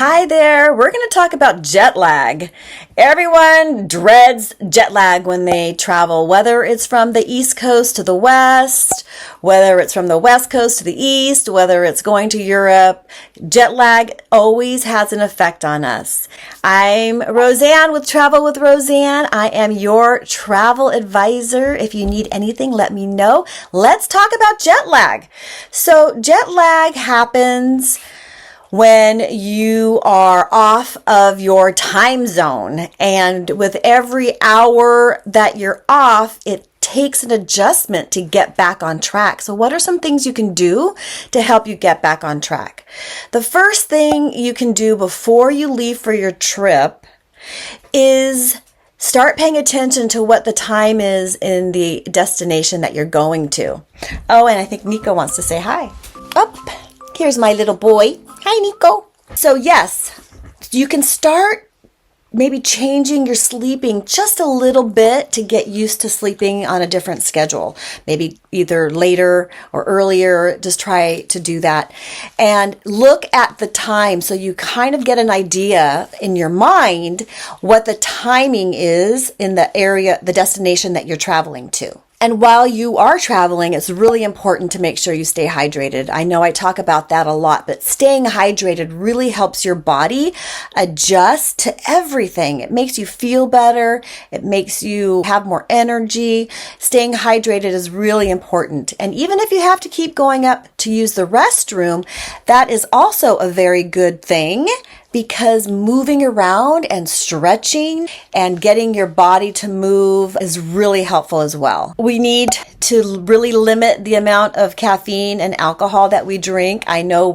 Hi there. We're going to talk about jet lag. Everyone dreads jet lag when they travel, whether it's from the East Coast to the West, whether it's from the West Coast to the East, whether it's going to Europe. Jet lag always has an effect on us. I'm Roseanne with Travel with Roseanne. I am your travel advisor. If you need anything, let me know. Let's talk about jet lag. So jet lag happens when you are off of your time zone, and with every hour that you're off, it takes an adjustment to get back on track. So what are some things you can do to help you get back on track? The first thing you can do before you leave for your trip is start paying attention to what the time is in the destination that you're going to. Oh, and I think Nico wants to say hi. Here's my little boy. Hi, Nico. So yes, you can start maybe changing your sleeping just a little bit to get used to sleeping on a different schedule. Maybe either later or earlier, just try to do that. And look at the time so you kind of get an idea in your mind what the timing is in the area, the destination that you're traveling to. And while you are traveling, it's really important to make sure you stay hydrated. I know I talk about that a lot, but staying hydrated really helps your body adjust to everything. It makes you feel better. It makes you have more energy. Staying hydrated is really important. And even if you have to keep going up to use the restroom, that is also a very good thing, because moving around and stretching and getting your body to move is really helpful as well. We need to really limit the amount of caffeine and alcohol that we drink. I know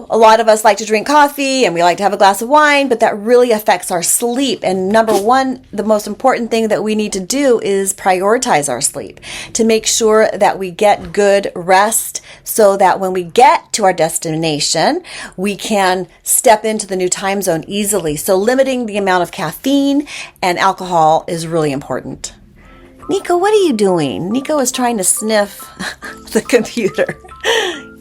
a lot of us like to drink coffee and we like to have a glass of wine, but that really affects our sleep. And number one, the most important thing that we need to do is prioritize our sleep to make sure that we get good rest so that when we get to our destination, we can step into the new time zone easily. So limiting the amount of caffeine and alcohol is really important. Nico, what are you doing? Nico is trying to sniff the computer.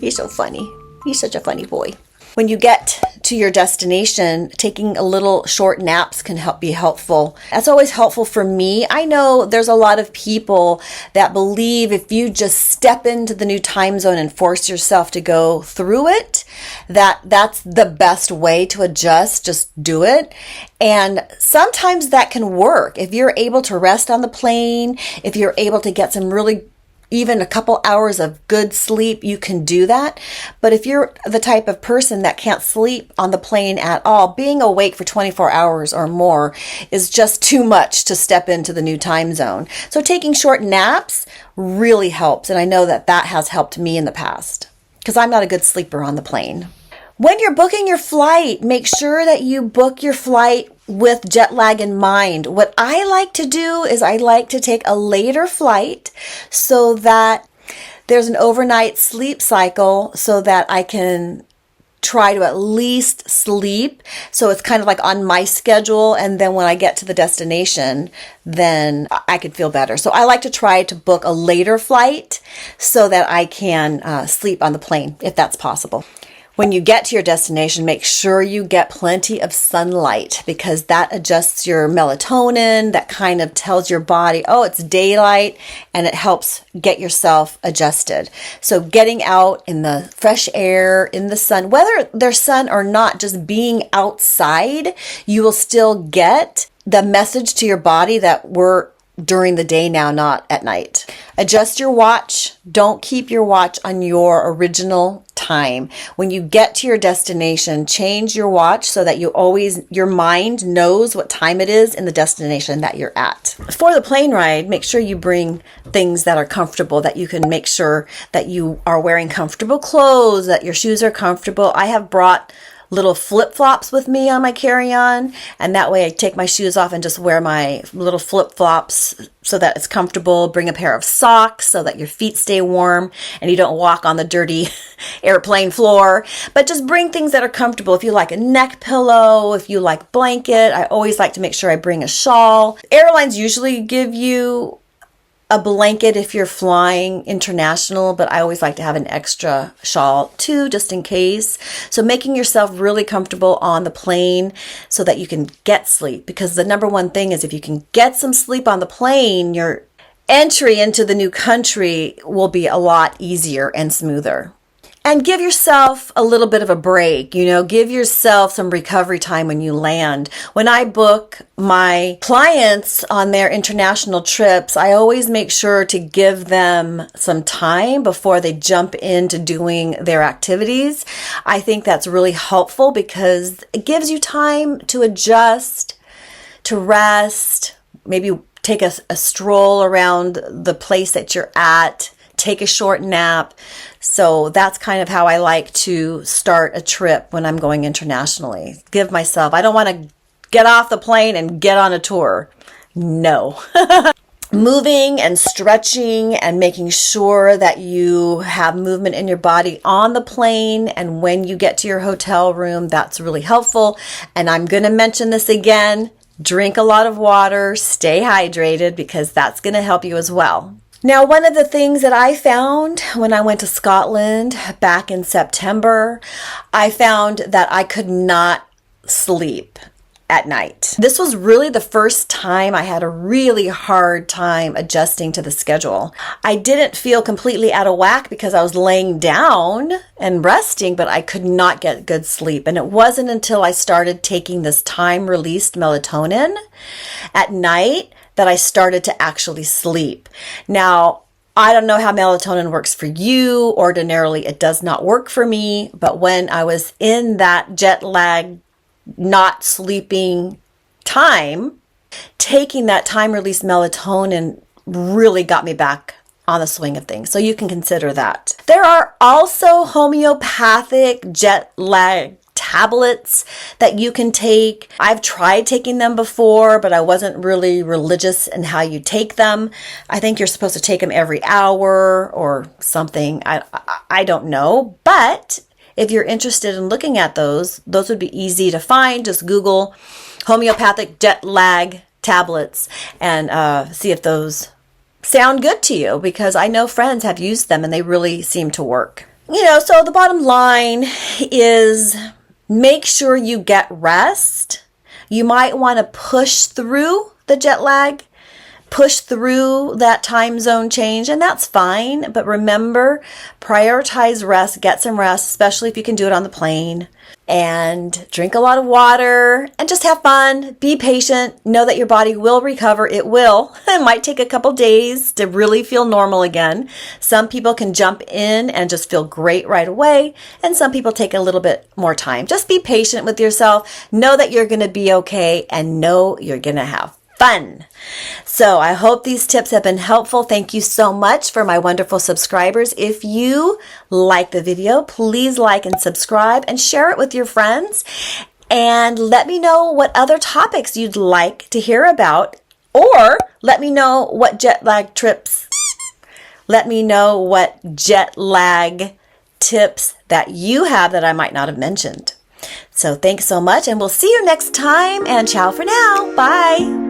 He's so funny. He's such a funny boy. When you get to your destination, taking a little short naps can be helpful. That's always helpful for me. I know there's a lot of people that believe if you just step into the new time zone and force yourself to go through it, that's the best way to adjust. Just do it. And sometimes that can work. If you're able to rest on the plane, if you're able to get even a couple hours of good sleep, you can do that. But if you're the type of person that can't sleep on the plane at all, being awake for 24 hours or more is just too much to step into the new time zone. So taking short naps really helps. And I know that has helped me in the past because I'm not a good sleeper on the plane. When you're booking your flight, make sure that you book your flight with jet lag in mind. What I like to do is I like to take a later flight so that there's an overnight sleep cycle so that I can try to at least sleep. So it's kind of like on my schedule. And then when I get to the destination, then I could feel better. So I like to try to book a later flight so that I can sleep on the plane if that's possible. When you get to your destination, make sure you get plenty of sunlight because that adjusts your melatonin. That kind of tells your body, oh, it's daylight, and it helps get yourself adjusted. So getting out in the fresh air, in the sun, whether there's sun or not, just being outside, you will still get the message to your body that we're during the day now, not at night. Adjust your watch. Don't keep your watch on your original time. When you get to your destination, change your watch so that your mind knows what time it is in the destination that you're at. For the plane ride, make sure you bring things that are comfortable, that you can make sure that you are wearing comfortable clothes, that your shoes are comfortable. I have brought little flip-flops with me on my carry-on, and that way I take my shoes off and just wear my little flip-flops so that it's comfortable. Bring a pair of socks so that your feet stay warm and you don't walk on the dirty airplane floor. But just bring things that are comfortable. If you like a neck pillow, if you like blanket, I always like to make sure I bring a shawl. Airlines usually give you a blanket if you're flying international, but I always like to have an extra shawl too, just in case. So making yourself really comfortable on the plane so that you can get sleep, because the number one thing is if you can get some sleep on the plane, your entry into the new country will be a lot easier and smoother. And give yourself a little bit of a break, give yourself some recovery time when you land. When I book my clients on their international trips, I always make sure to give them some time before they jump into doing their activities. I think that's really helpful because it gives you time to adjust, to rest, maybe take a stroll around the place that you're at, take a short nap. So that's kind of how I like to start a trip when I'm going internationally. I don't want to get off the plane and get on a tour. No. Moving and stretching and making sure that you have movement in your body on the plane and when you get to your hotel room, that's really helpful. And I'm going to mention this again. Drink a lot of water, stay hydrated, because that's going to help you as well. Now, one of the things that I found when I went to Scotland back in September, I found that I could not sleep at night. This was really the first time I had a really hard time adjusting to the schedule. I didn't feel completely out of whack because I was laying down and resting, but I could not get good sleep. And it wasn't until I started taking this time-released melatonin at night that I started to actually sleep. Now, I don't know how melatonin works for you. Ordinarily, it does not work for me. But when I was in that jet lag, not sleeping time, taking that time-released melatonin really got me back on the swing of things. So you can consider that. There are also homeopathic jet lag tablets that you can take. I've tried taking them before, but I wasn't really religious in how you take them. I think you're supposed to take them every hour or something. I don't know. But if you're interested in looking at those would be easy to find. Just Google homeopathic jet lag tablets and see if those sound good to you, because I know friends have used them and they really seem to work. So the bottom line is make sure you get rest. You might want to push through the jet lag, push through that time zone change, and that's fine. But remember, prioritize rest, get some rest, especially if you can do it on the plane. And drink a lot of water and just have fun. Be patient. Know that your body will recover. It will. It might take a couple days to really feel normal again. Some people can jump in and just feel great right away. And some people take a little bit more time. Just be patient with yourself. Know that you're going to be okay and know you're going to have fun. So I hope these tips have been helpful. Thank you so much for my wonderful subscribers. If you like the video, please like and subscribe and share it with your friends. And let me know what other topics you'd like to hear about, or let me know what jet lag tips that you have that I might not have mentioned. So thanks so much, and we'll see you next time, and ciao for now. Bye.